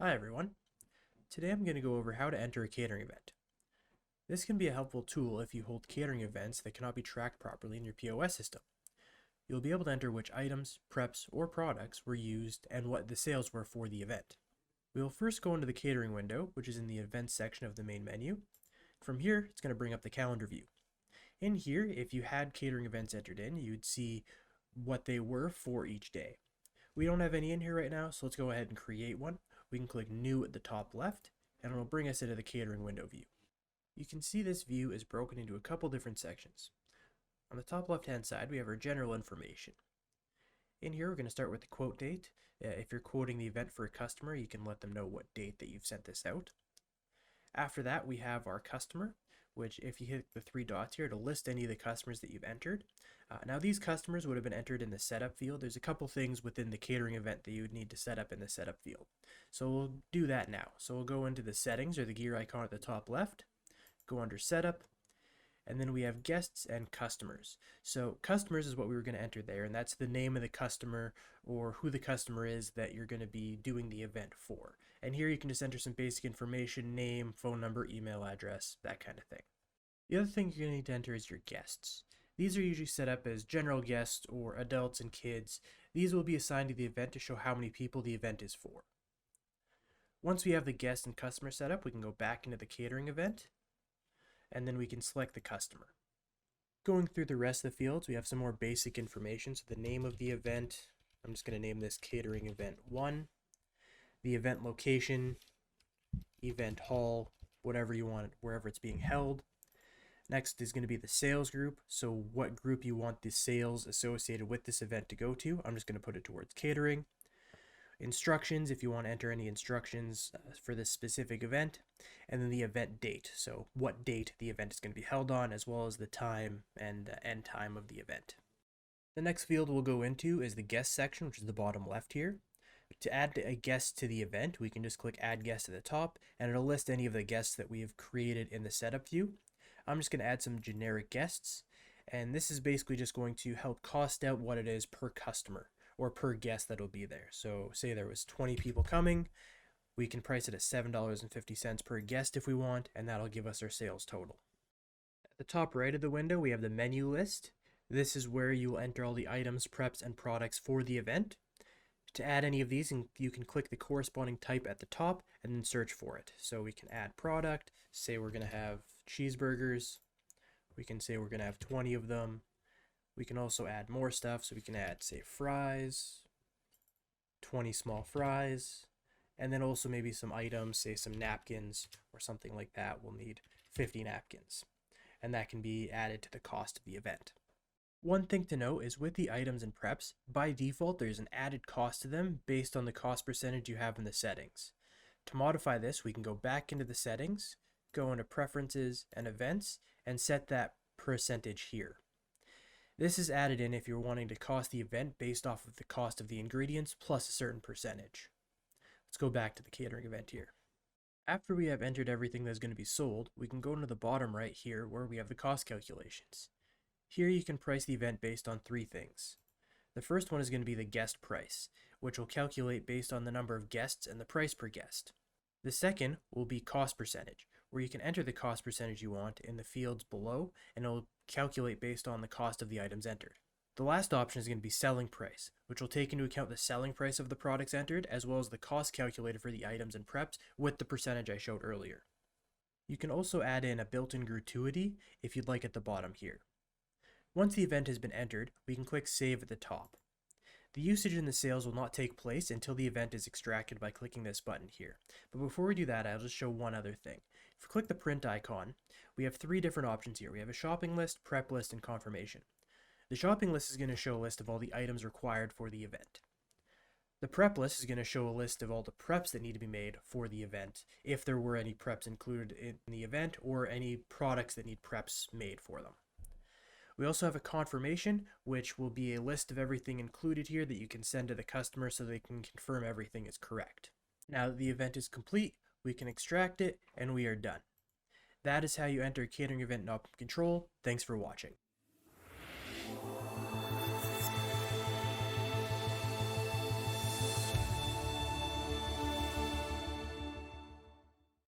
Hi everyone. Today I'm going to go over how to enter a catering event. This can be a helpful tool if you hold catering events that cannot be tracked properly in your POS system. You'll be able to enter which items, preps, or products were used and what the sales were for the event. We will first go into the catering window, which is in the events section of the main menu. From here, it's going to bring up the calendar view. In here, if you had catering events entered in, you'd see what they were for each day. We don't have any in here right now, so let's go ahead and create one. We can click New at the top left, and it'll bring us into the catering window view. You can see this view is broken into a couple different sections. On the top left-hand side, we have our general information. In here, we're going to start with the quote date. If you're quoting the event for a customer, you can let them know what date that you've sent this out. After that, we have our customer, which if you hit the three dots here, it'll list any of the customers that you've entered. Now these customers would have been entered in the setup field. There's a couple things within the catering event that you would need to set up in the setup field. So we'll do that now. So we'll go into the settings or the gear icon at the top left, go under setup, and then we have guests and customers. So customers is what we were going to enter there, and that's the name of the customer or who the customer is that you're going to be doing the event for. And here you can just enter some basic information, name, phone number, email address, that kind of thing. The other thing you're going to need to enter is your guests. These are usually set up as general guests or adults and kids. These will be assigned to the event to show how many people the event is for. Once we have the guest and customer set up, we can go back into the catering event, and then we can select the customer. Going through the rest of the fields, we have some more basic information. So the name of the event, I'm just going to name this Catering Event 1. The event location, event hall, whatever you want, wherever it's being held. Next is going to be the sales group, so what group you want the sales associated with this event to go to. I'm just going to put it towards catering. Instructions, if you want to enter any instructions for this specific event. And then the event date, so what date the event is going to be held on, as well as the time and the end time of the event. The next field we'll go into is the guest section, which is the bottom left here. To add a guest to the event, we can just click Add Guest at the top, and it'll list any of the guests that we have created in the setup view. I'm just going to add some generic guests, and this is basically just going to help cost out what it is per customer or per guest that will be there. So say there was 20 people coming, we can price it at $7.50 per guest if we want, and that'll give us our sales total. At the top right of the window, we have the menu list. This is where you will enter all the items, preps, and products for the event. To add any of these, you can click the corresponding type at the top and then search for it. So we can add product, say we're going to have cheeseburgers. We can say we're going to have 20 of them. We can also add more stuff, so we can add, say, fries, 20 small fries, and then also maybe some items, say some napkins or something like that. We'll need 50 napkins, and that can be added to the cost of the event. One thing to note is with the items and preps, by default there's an added cost to them based on the cost percentage you have in the settings. To modify this, we can go back into the settings, go into preferences and events, and set that percentage here. This is added in if you're wanting to cost the event based off of the cost of the ingredients plus a certain percentage. Let's go back to the catering event here. After we have entered everything that's going to be sold, we can go into the bottom right here where we have the cost calculations. Here you can price the event based on three things. The first one is going to be the guest price, which will calculate based on the number of guests and the price per guest. The second will be cost percentage, where you can enter the cost percentage you want in the fields below, and it will calculate based on the cost of the items entered. The last option is going to be selling price, which will take into account the selling price of the products entered, as well as the cost calculated for the items and preps with the percentage I showed earlier. You can also add in a built-in gratuity if you'd like at the bottom here. Once the event has been entered, we can click Save at the top. The usage in the sales will not take place until the event is extracted by clicking this button here. But before we do that, I'll just show one other thing. If we click the print icon, we have three different options here. We have a shopping list, prep list, and confirmation. The shopping list is going to show a list of all the items required for the event. The prep list is going to show a list of all the preps that need to be made for the event, if there were any preps included in the event or any products that need preps made for them. We also have a confirmation, which will be a list of everything included here that you can send to the customer so they can confirm everything is correct. Now that the event is complete, we can extract it and we are done. That is how you enter a catering event in Optimum Control. Thanks for watching.